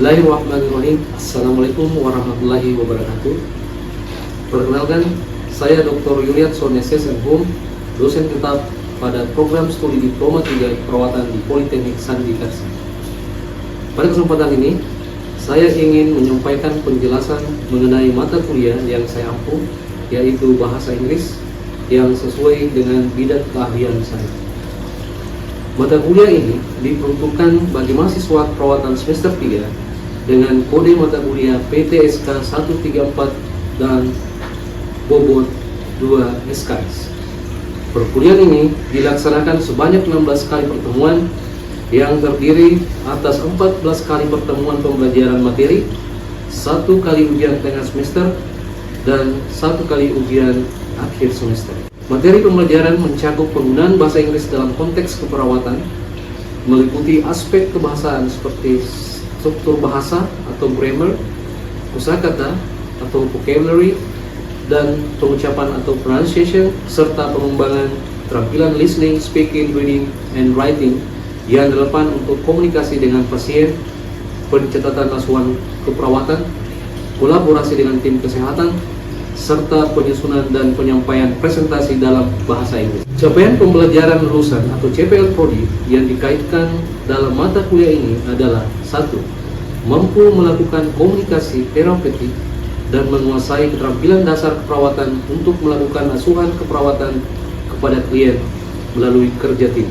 Bismillahirrahmanirrahim. Assalamualaikum warahmatullahi wabarakatuh. Perkenalkan, saya Dr. Yuliatson SSMHum, dosen tetap pada program studi Diploma 3 Perawatan di Politeknik Sandi Kersa. Pada kesempatan ini, saya ingin menyampaikan penjelasan mengenai mata kuliah yang saya ampu, yaitu Bahasa Inggris, yang sesuai dengan bidang keahlian saya. Mata kuliah ini diperuntukkan bagi mahasiswa perawatan semester 3 dengan kode mata kuliah PTSK 134 dan bobot 2 SKS. Perkuliahan ini dilaksanakan sebanyak 16 kali pertemuan yang terdiri atas 14 kali pertemuan pembelajaran materi, 1 kali ujian tengah semester, dan 1 kali ujian akhir semester. Materi pembelajaran mencakup penggunaan bahasa Inggris dalam konteks keperawatan, meliputi aspek kebahasaan seperti struktur bahasa atau grammar, kosakata atau vocabulary, dan pengucapan atau pronunciation, serta pengembangan keterampilan listening, speaking, reading, and writing yang relevan untuk komunikasi dengan pasien, pencatatan asuhan keperawatan, kolaborasi dengan tim kesehatan, serta penyusunan dan penyampaian presentasi dalam bahasa Inggris. Capaian pembelajaran lulusan atau CPL Prodi yang dikaitkan dalam mata kuliah ini adalah 1. Mampu melakukan komunikasi terapeutik dan menguasai keterampilan dasar keperawatan untuk melakukan asuhan keperawatan kepada klien melalui kerja tim.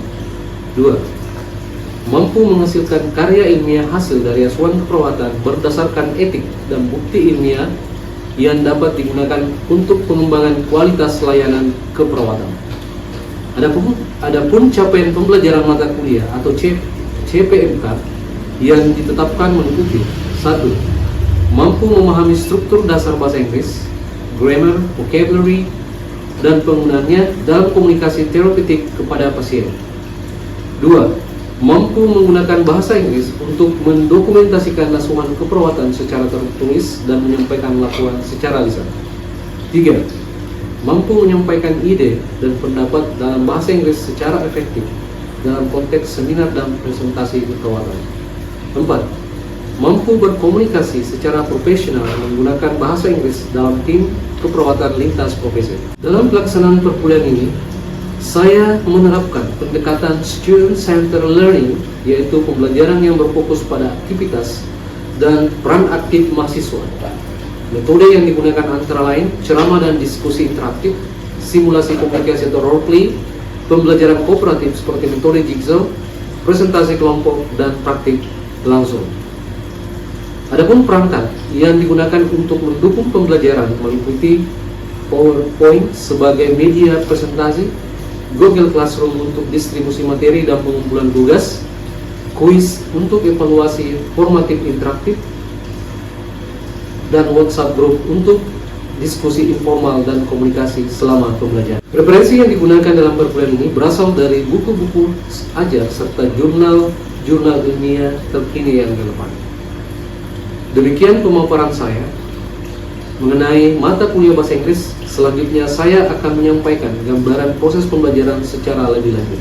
2. Mampu menghasilkan karya ilmiah hasil dari asuhan keperawatan berdasarkan etik dan bukti ilmiah yang dapat digunakan untuk pengembangan kualitas layanan keperawatan. Adapun capaian pembelajaran mata kuliah atau CPMK yang ditetapkan meliputi 1. Mampu memahami struktur dasar bahasa Inggris, grammar, vocabulary, dan penggunaannya dalam komunikasi terapeutik kepada pasien. 2. Mampu menggunakan bahasa Inggris untuk mendokumentasikan asuhan keperawatan secara tertulis dan menyampaikan laporan secara lisan. 3. Mampu menyampaikan ide dan pendapat dalam bahasa Inggris secara efektif dalam konteks seminar dan presentasi keperawatan. 4. Mampu berkomunikasi secara profesional menggunakan bahasa Inggris dalam tim keperawatan lintas profesi. Dalam pelaksanaan perkuliahan ini, saya menerapkan pendekatan student-centered learning, yaitu pembelajaran yang berfokus pada aktivitas dan peran aktif mahasiswa. Metode yang digunakan antara lain ceramah dan diskusi interaktif, simulasi komunikasi atau role-play, pembelajaran kooperatif seperti metode jigsaw, presentasi kelompok, dan praktik langsung. Adapun perangkat yang digunakan untuk mendukung pembelajaran meliputi PowerPoint sebagai media presentasi, Google Classroom untuk distribusi materi dan pengumpulan tugas, kuis untuk evaluasi formatif interaktif, dan WhatsApp group untuk diskusi informal dan komunikasi selama pembelajaran. Referensi yang digunakan dalam perkuliahan ini berasal dari buku-buku ajar serta jurnal ilmiah terkini yang relevan. Demikian pemaparan saya mengenai mata kuliah bahasa Inggris. Selanjutnya saya akan menyampaikan gambaran proses pembelajaran secara lebih lanjut.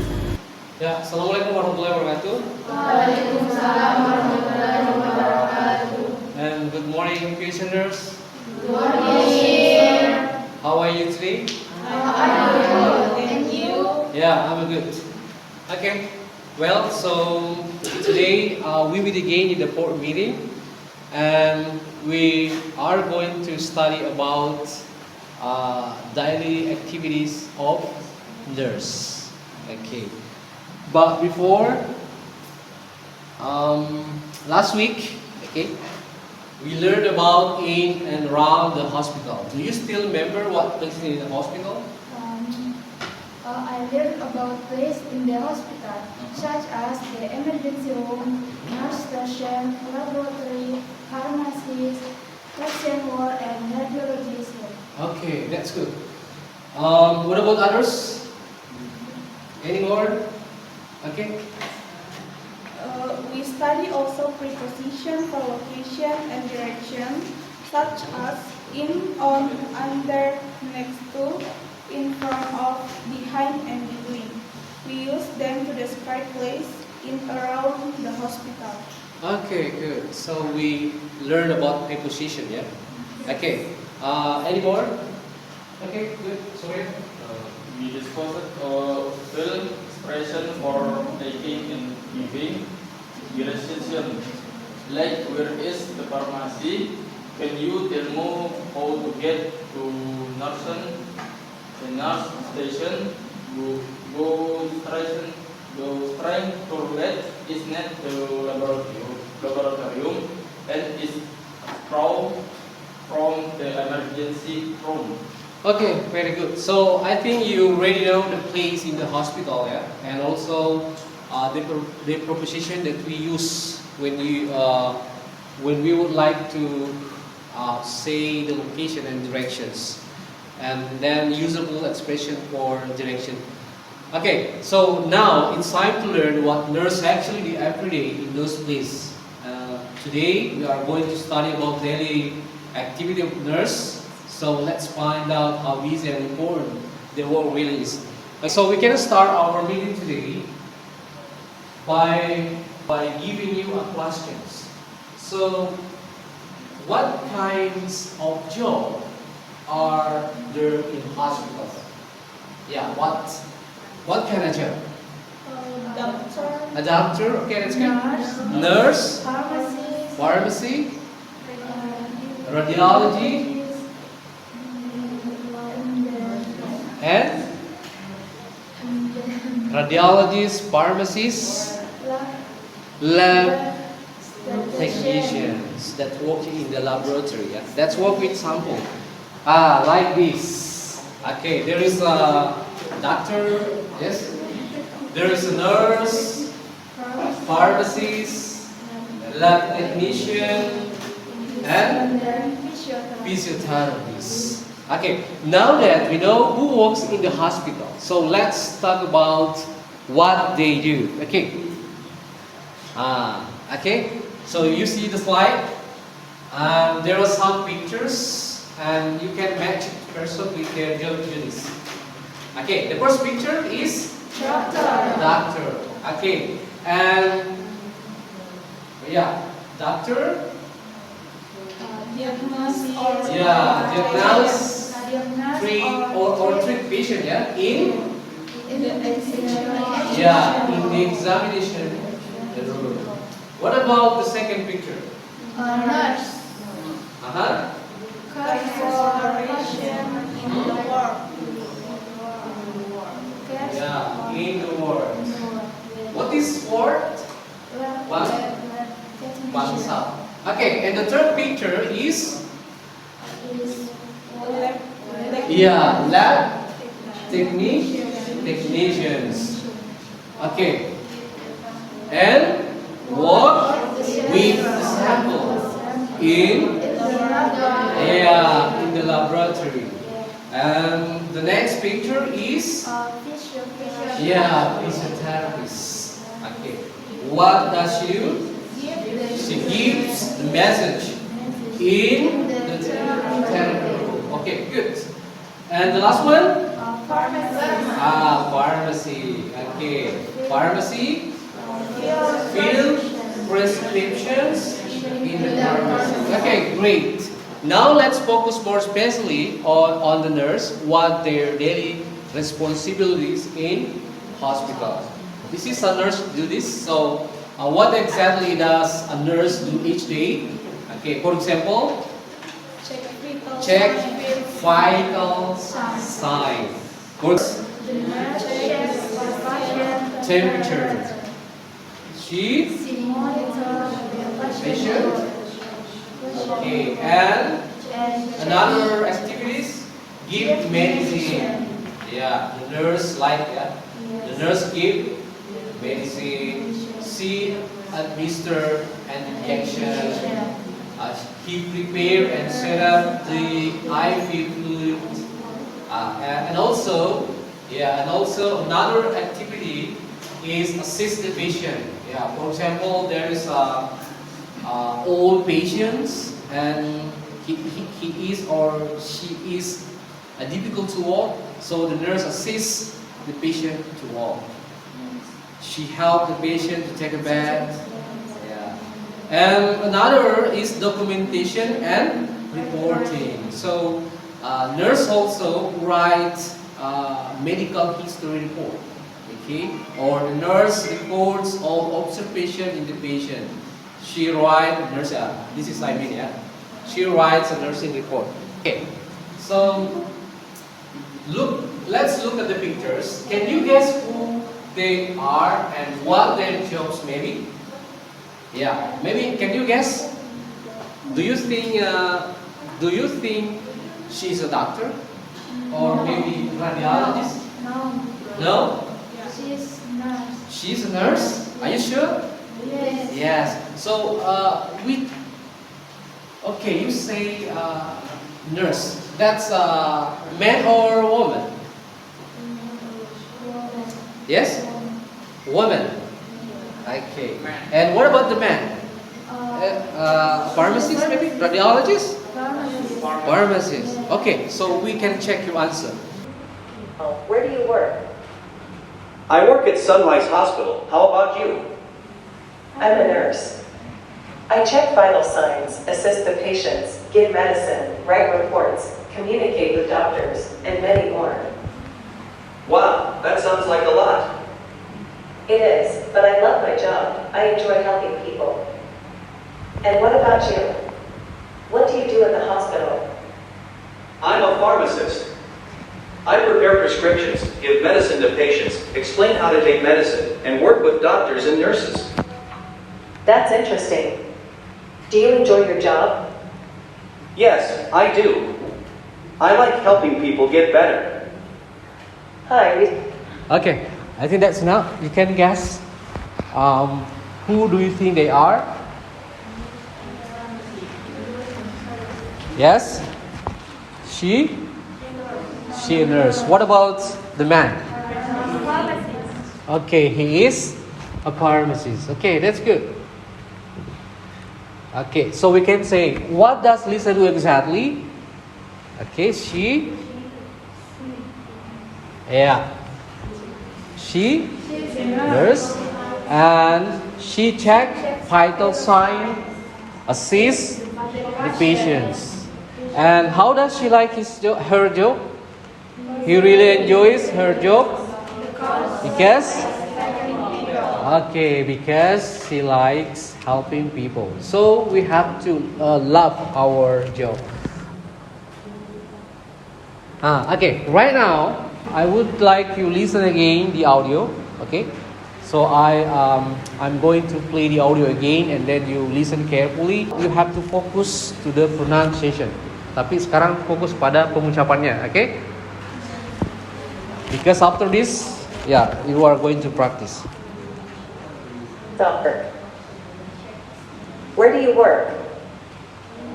Ya, Assalamualaikum warahmatullahi wabarakatuh. Waalaikumsalam warahmatullahi wabarakatuh. And good morning, listeners. Good morning. How are you today? How are you? Thank you. Yeah, I'm good. Okay. Well, so today we will begin the fourth meeting, and we are going to study about daily activities of nurse. Okay. But before, last week, okay, we learned about in and around the hospital. Do you still remember what places in the hospital? I learned about places in the hospital, such as the emergency room, nurse station, laboratory, pharmacies, patient ward, and radiologist ward. Okay, that's good. What about others? Any more? Okay. We study also preposition for location and direction, such as in, on, under, next to, in front of, behind, and between. We use them to describe place in around the hospital. Okay, good. So we learn about preposition, yeah? Okay. Any more? Okay, good. Sorry. We discussed film expression for taking and giving relaxation. Like where is the pharmacy? Can you tell me how to get to nursing? The nurse station. Go station. Go straight to bed. Is not the laboratorium and is from the emergency room. Okay, very good. So I think you already know the place in the hospital, yeah, and also the preposition that we use when we would like to say the location and directions, and then usable expression for direction. Okay, so now it's time to learn what nurse actually do every day in those places. Today we are going to study about daily activity of nurse. So let's find out how busy and important the work really is. So we can start our meeting today by giving you a questions. So what kinds of job are there in hospitals? Yeah, what kind of job? Doctor, A doctor, okay, that's good. Nurse, Nurse, pharmacist, pharmacy, radiology, and radiologists, pharmacists, lab technicians that work in the laboratory. Yeah? That's work with sample. Like this. Okay, there is a doctor, yes. There is a nurse, pharmacist, lab technician, and physiotherapist. Okay, now that we know who works in the hospital, so let's talk about what they do. Okay. Okay. So you see the slide. There are some pictures, and you can match each person with their job duties. Okay. The first picture is doctor. Okay. And yeah, doctor. diagnosis, Diagnose, treat or treat patient, yeah, in the examination room. What about the second picture? nurse, collaboration in the work, Yeah, in the ward. What is ward? Bangsa. Okay, and the third picture is lab technicians. Okay, and work with samples in the laboratory. And the next picture is physiotherapist. Okay, what does she do? She gives the message in the therapy room. Okay, good. And the last one? Pharmacy. Okay, pharmacy. Fill prescriptions in the pharmacy. Okay, great. Now let's focus more especially on the nurse, what their daily responsibilities in hospital. This is a nurse do this. So what exactly does a nurse do each day? Okay, for example, check vital sign. Temperature. She patient. Okay, and another activities, give medicine. Yeah, the nurse the nurse give medicine. She administer an injection. He prepare and set up the IV fluid. And also another activity is assist the patient. Yeah, for example, there is old patients and he is or she is difficult to walk, so the nurse assists the patient to walk. She helps the patient to take a bath. Yeah. And another is documentation and reporting. So nurse also writes medical history report. Okay, or the nurse records all observation in the patient. She writes this is She writes a nursing report. Okay, so let's look at the pictures. Can you guess who they are and what their jobs maybe? Yeah, maybe can you guess? Do you think she's a doctor or maybe radiologist? No. No? She's nurse. She's a nurse? Are you sure? Yes. Yes. So okay, you say nurse. That's man or woman? Yes? Woman. Okay. And what about the man? Pharmacist maybe? Radiologist? Pharmacist. Pharmacist. Okay, so we can check your answer. Where do you work? I work at Sunrise Hospital. How about you? I'm a nurse. I check vital signs, assist the patients, give medicine, write reports, communicate with doctors, and many more. Wow, that sounds like a lot. It is, but I love my job. I enjoy helping people. And what about you? What do you do in the hospital? I'm a pharmacist. I prepare prescriptions, give medicine to patients, explain how to take medicine, and work with doctors and nurses. That's interesting. Do you enjoy your job? Yes, I do. I like helping people get better. Hi, Okay, I think that's enough. You can guess. Who do you think they are? Yes? She a nurse. What about the man? Okay, he is a pharmacist. Okay, that's good. Okay, so we can say, what does Lisa do exactly? Okay, she nurse, and she check vital sign, assist the patients. And how does she like her job? He really enjoys her job because she likes helping people. So we have to love our job. Okay, right now I would like you listen again the audio. Okay, so I'm going to play the audio again and then you listen carefully. You have to focus to the pronunciation. Tapi sekarang fokus pada pengucapannya, okay? Because after this, you are going to practice. doctor. Where do you work?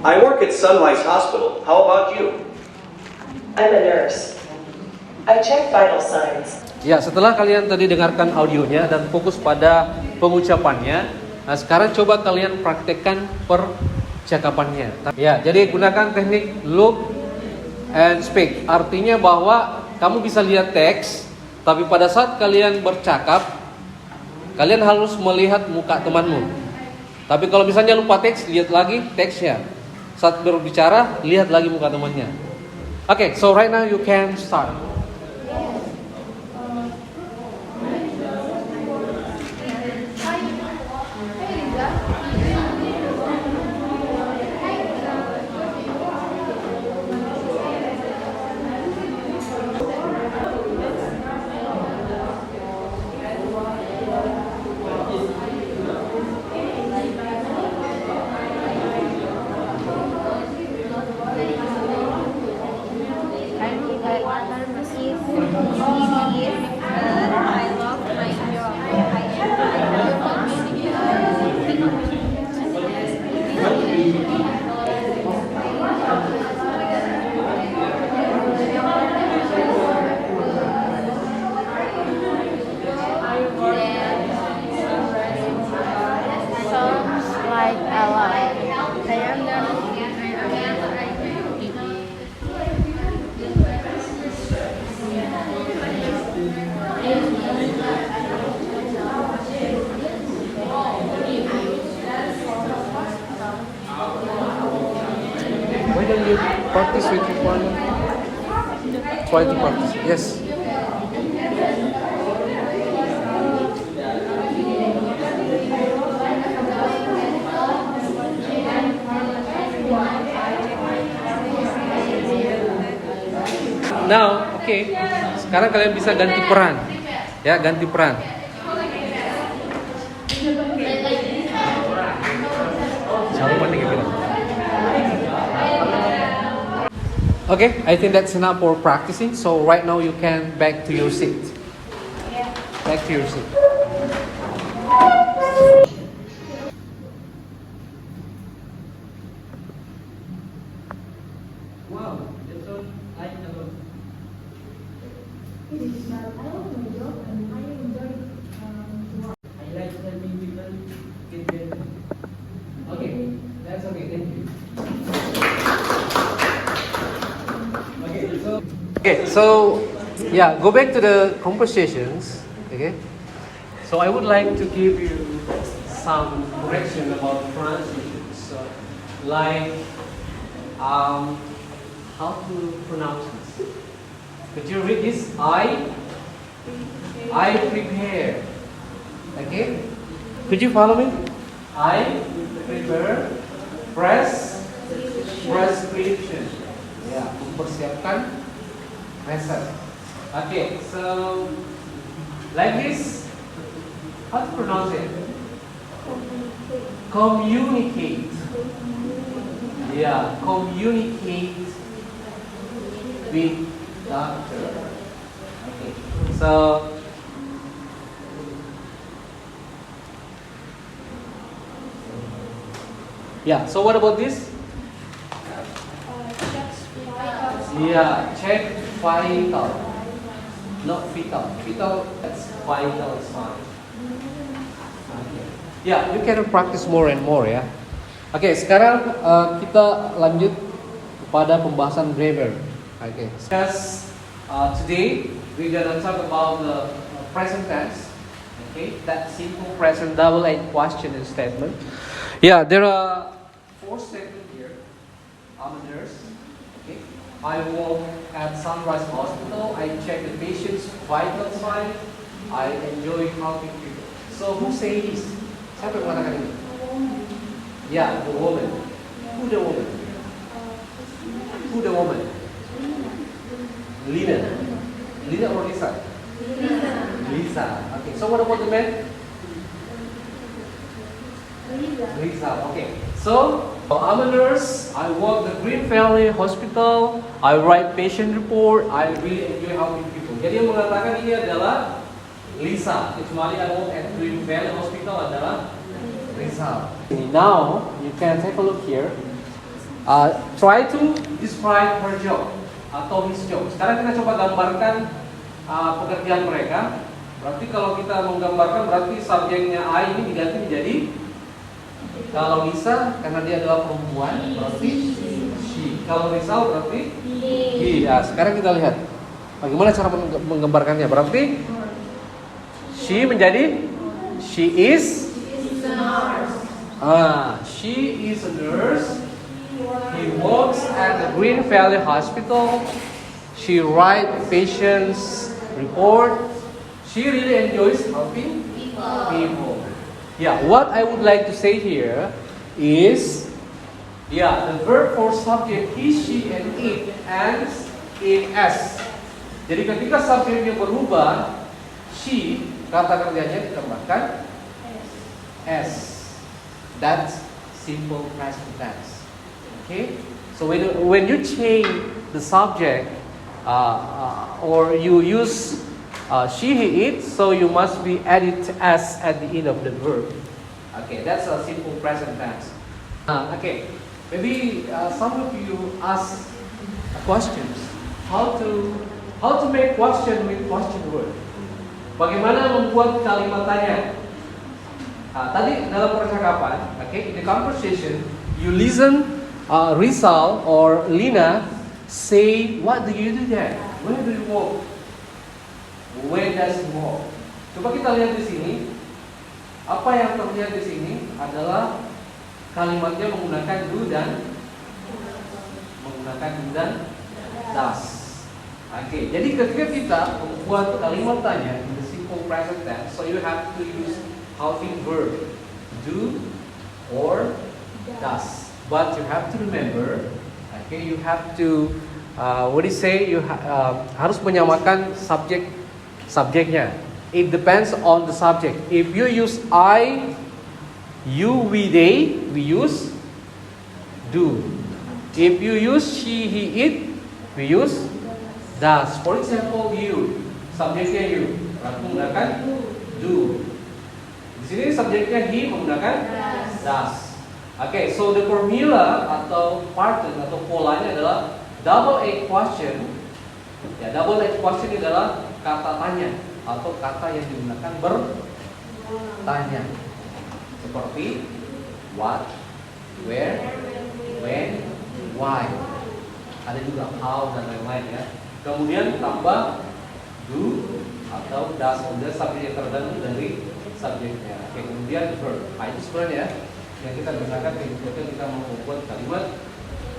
I work at Sunrise Hospital. How about you? I'm a nurse. I check vital signs. Ya, setelah kalian tadi dengarkan audionya dan fokus pada pengucapannya, nah sekarang coba kalian praktekkan percakapannya. Ya, jadi gunakan teknik look and speak. Artinya bahwa kamu bisa lihat teks, tapi pada saat kalian bercakap, kalian harus melihat muka temanmu. Tapi kalau misalnya lupa teks, lihat lagi teksnya. Saat berbicara, lihat lagi muka temannya. Okay, so right now you can start. don't you practice with your partner? Try to practice. Yes. Now, okay. Sekarang kalian bisa ganti peran. Ya, ganti peran. Okay, I think that's enough for practicing. So right now you can back to your seat. Back to your seat. Wow, that's all I know. I like helping people get better. Okay, that's okay. Thank you. Okay, so yeah, go back to the conversations. Okay, so I would like to give you some correction about pronunciations. So, like how to pronounce this. Could you read this? I prepare. Okay, could you follow me? I prepare prescription. Ya, mempersiapkan resep. Okay, so like this, how to pronounce it? Communicate. Yeah, communicate with doctor. Okay, so yeah, so what about this? Yeah, check vital. Not vital. Vital, that's vital sign. Okay. Yeah, you can practice more and more ya. Oke, sekarang kita lanjut pada pembahasan grammar. Okay. Today we're gonna talk about the present tense. Okay, that simple present double-edged question and statement. Yeah, there are 4 statements here. I'm a nurse. Okay. I work at Sunrise Hospital. I check the patient's vital sign. I enjoy helping people. So who say this? Siapa yang mengatakan ini? Yeah, the woman. Who the woman? Who the woman? Lina. Lina or Lisa? Lisa. Okay. So what about the man? Lisa. Okay. So I'm a nurse. I work at Green Valley Hospital. I write patient report. I really enjoy helping people. Jadi yang mengatakan ini adalah Lisa. Kecuali I work at Green Valley Hospital adalah Lisa. Now you can take a look here. Try to describe her job atau his job. Sekarang kita coba gambarkan pekerjaan mereka. Berarti kalau kita menggambarkan berarti subjeknya I ini diganti menjadi, kalau Lisa karena dia adalah perempuan berarti she. Kalau Rizal berarti he. Nah, sekarang kita lihat bagaimana cara menggambarkannya. Berarti she menjadi she is a nurse. She is a nurse. He works at the Green Valley Hospital. She writes patients report. She really enjoys helping people. Yeah, what I would like to say here is, the verb for subject he, she, and it ends in s. Jadi ketika subjeknya berubah, she, kata kerjanya ditambahkan s. That's simple present tense. Okay, so when you change the subject or you use she, he, it, so you must be added s at the end of the verb. Okay, that's a simple present tense. Okay, maybe some of you ask questions. How to make question with question word? Bagaimana membuat kalimat tanya? Tadi dalam percakapan, okay, in the conversation, you listen Rizal or Lina say, what do you do there? Where do you work? Where does he work? Coba kita lihat di sini. Apa yang terlihat di sini adalah kalimatnya menggunakan do dan menggunakan do dan does. Oke, jadi ketika kita membuat kalimat tanya in the simple present tense, so you have to use helping verb do or does. But you have to remember, okay, you have to harus menyamakan subjeknya. It depends on the subject. If you use I, you, we, they, we use do. If you use she, he, it, we use does. For example, you, subjeknya you, menggunakan do. Di sini subjeknya he menggunakan does. Okay, so the formula atau pattern atau polanya adalah double A question. Ya, double A question adalah kata tanya atau kata yang digunakan bertanya. Seperti what, where, when, why. Ada juga how dan lain-lain ya. Kemudian tambah do atau does, kemudian subjek yang tergantung dari subjeknya. Oke, kemudian verb. Nah, itu sebenarnya yang kita gunakan ketika kita membuat kalimat.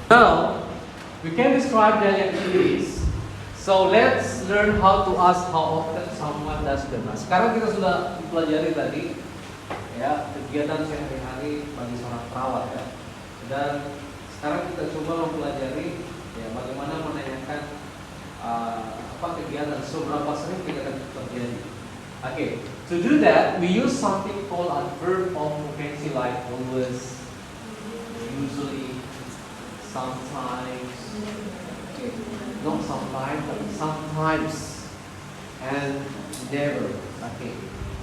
Now, we can describe daily activities. So let's learn how to ask how often someone does them. Nah, sekarang kita sudah pelajari tadi ya kegiatan sehari-hari bagi seorang perawat ya. Dan sekarang kita coba mempelajari ya bagaimana menanyakan apa kegiatan seberapa sering kegiatan itu terjadi. Okay, to do that we use something called a verb of frequency like always, usually, sometimes, okay, not sometimes but sometimes, and never. Okay,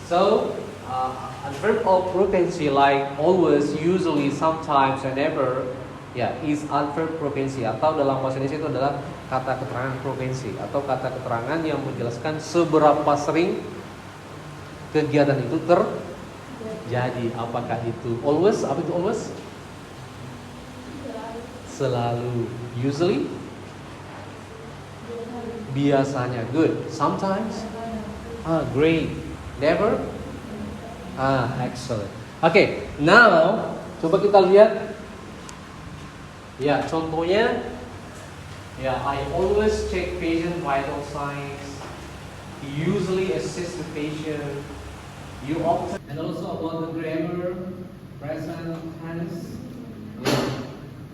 so a verb of frequency like always, usually, sometimes, and never, ya, is adverb frequency atau dalam bahasa Indonesia itu adalah kata keterangan frequency atau kata keterangan yang menjelaskan seberapa sering kegiatan itu terjadi. Apakah itu always? Apa itu always? Selalu. Usually? Biasanya. Good. Sometimes? Great. Never? Excellent. Okay, now coba kita lihat. Ya, contohnya, ya, I always check patient vital signs. Usually assist the patient. You often, and also about the grammar, present tense,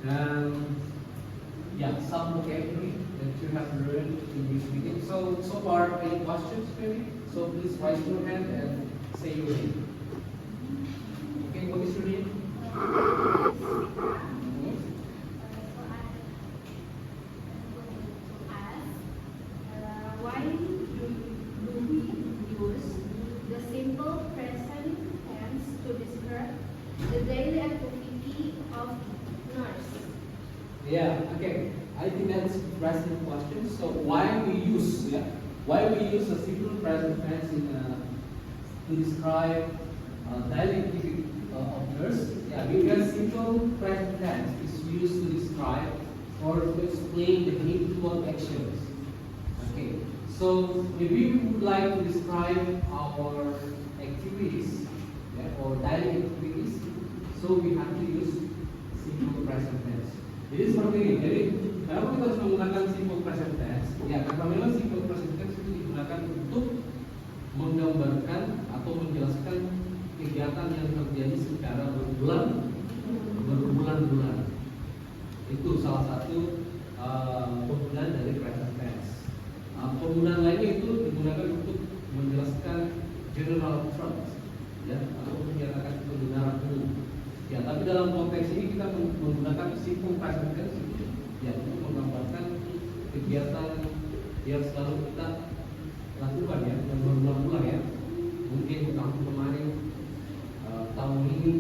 and some vocabulary that you have learned in this meeting. So far, any questions maybe? So please raise your hand and say your name. Okay, what is your name? Why do we use the simple present tense to describe the daily activity of nurse? Yeah, okay. I think that's a present question. So why we use the simple present tense to describe daily activity of nurse? Yeah, because simple present tense is used to describe or to explain the habitual actions. Okay. So if we would like to describe our activities or daily activities, so we have to use simple present tense. Jadi seperti ini. Jadi kalau kita harus menggunakan simple present tense, ya karena memang simple present tense itu digunakan untuk menggambarkan atau menjelaskan kegiatan yang terjadi secara berbulan-bulan. Itu salah satu penggunaan dari present tense. Penggunaan lainnya itu digunakan untuk menjelaskan general terms, ya, atau menyatakan kebenaran umum. Ya, tapi dalam konteks ini kita menggunakan simple present tense, ya, untuk menggambarkan kegiatan yang selalu kita lakukan, ya, yang berulang-ulang, ya. Mungkin tahun kemarin, tahun ini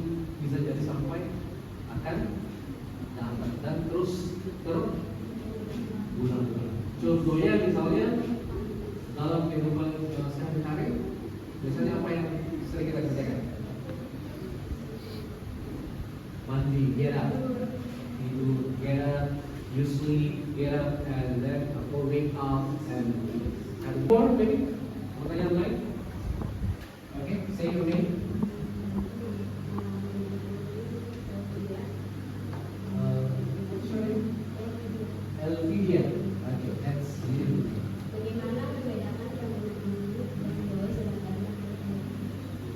bisa jadi sampai akan datang dan terus berbulan-bulan. Contohnya misalnya dalam kehidupan sehari-hari, biasanya apa yang sering kita kerjakan? Mandi, get up, tidur, get up, you sleep, get up, and then wake up, and more maybe. Pertanyaan lain? Okay, say your name.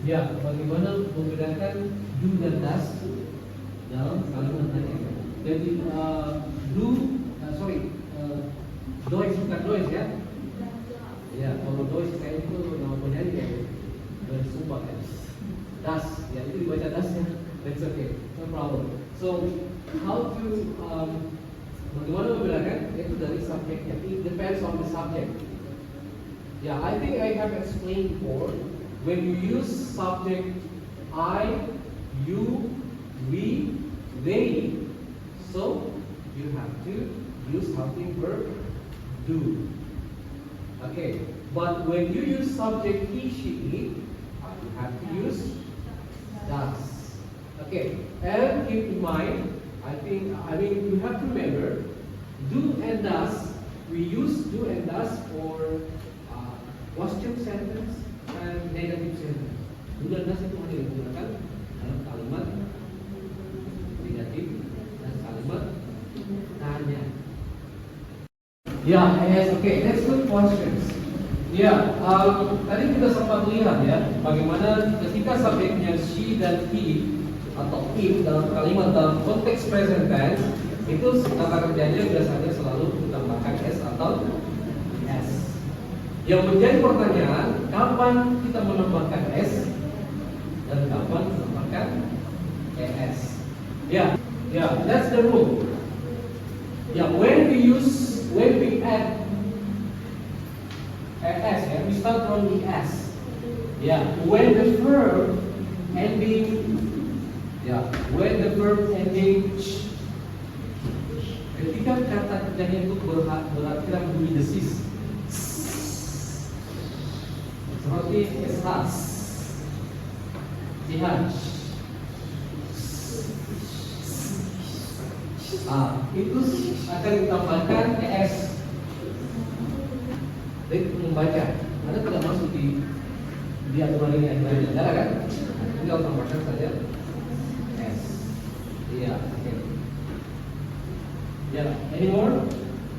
Ya, bagaimana membedakan do dan does dalam kalimat tadi. Jadi dois bukan dois ya. Ya, kalau dois saya itu nama penyanyi ya. Dois sumpah ya. Das, ya itu dibaca das ya. That's okay, no problem. So how to bagaimana membedakan itu dari subjeknya? It depends on the subject. Yeah, I think I have explained before. When you use subject I, you, we, they, so you have to use helping verb do. Okay, but when you use subject he, she, it, you have to use does. Okay, and keep in mind, you have to remember, do and does, we use do and does for question sentence and negative sentence. Do dan does itu hanya digunakan dalam kalimat negatif dan kalimat tanya. Yeah, yes, okay, that's good questions. Ya, tadi kita sempat lihat ya, bagaimana ketika subjeknya she dan he atau it dalam kalimat dalam konteks present tense itu kata kerjanya biasanya selalu ditambahkan s atau s. Yang menjadi pertanyaan, kapan kita menambahkan s dan kapan menambahkan es? Ya, that's the rule. Ya, when we add es, ya, we start from the s. Ya, when the verb ending ch, ketika kata kerjanya itu berakhir bunyi desis, seperti esas, jihad, itu akan ditambahkan es. Jadi membaca, Anda tidak masuk di aturan ini yang lain negara kan? Tinggal tambahkan saja s. Iya, oke. Yeah, any more?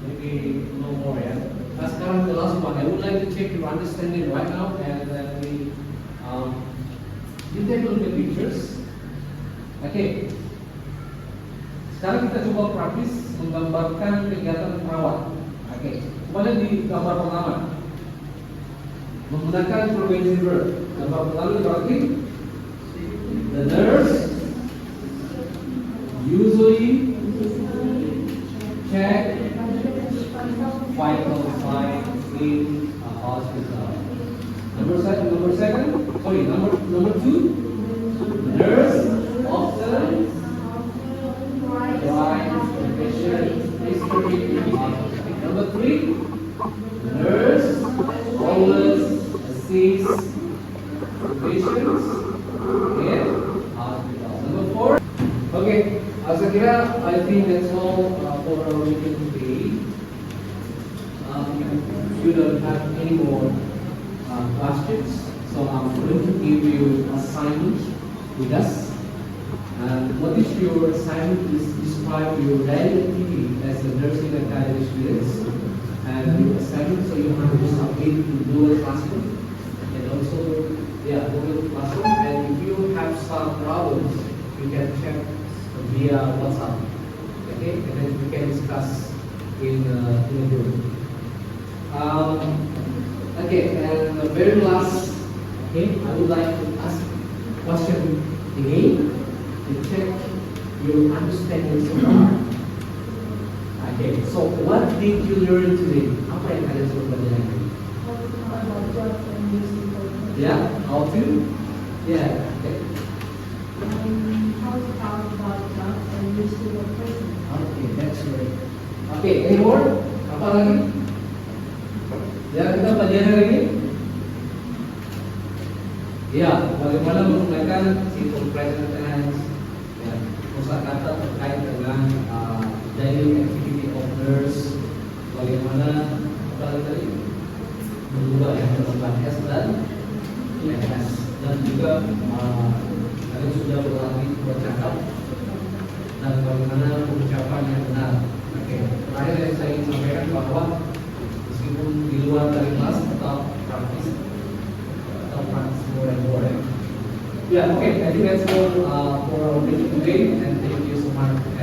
Maybe no more ya. Nah, sekarang the last one. I would like to check your understanding right now, and then you take a look at pictures. Okay. Sekarang kita coba praktis menggambarkan kegiatan perawat. Oke. Kemudian di gambar pertama menggunakan preventive verb. Gambar pertama berarti the nurse usually check vital signs in a hospital. Number two, the nurse often writes the patient history in the hospital. Number three, the nurse always assists patients in hospital. Number four, okay, saya kira I think that's all for our meeting today. You don't have any more questions, so I'm going to give you assignment with us. And what is your assignment? Is describe your daily activity as a nursing academy students, and your assignment, so you have to submit to Google Classroom, and also Google Classroom. And if you have some problems, you can check via WhatsApp, okay, and then we can discuss in a group. Okay, and the very last, okay, I would like to ask question again to check your understanding so far. Okay, so what did you learn today? Apa yang kalian sudah belajar? Yeah, how to? Yeah, okay. How to talk about jobs and use the word person. Okay, that's great. Okay, any more? Apa lagi? Ya, kita belajar hari ini. Ya, bagaimana menggunakan simple present tense, ya, kosakata terkait dengan daily activity of nurse. Bagaimana tadi mengubah yang tentang S dan S, dan juga kalian sudah berlatih bercakap dan bagaimana pengucapan yang benar. Oke, terakhir yang saya ingin sampaikan bahwa meskipun di luar dari kelas tetap praktis more and more. Yeah, okay, I think that's all for our meeting today, and thank you so much.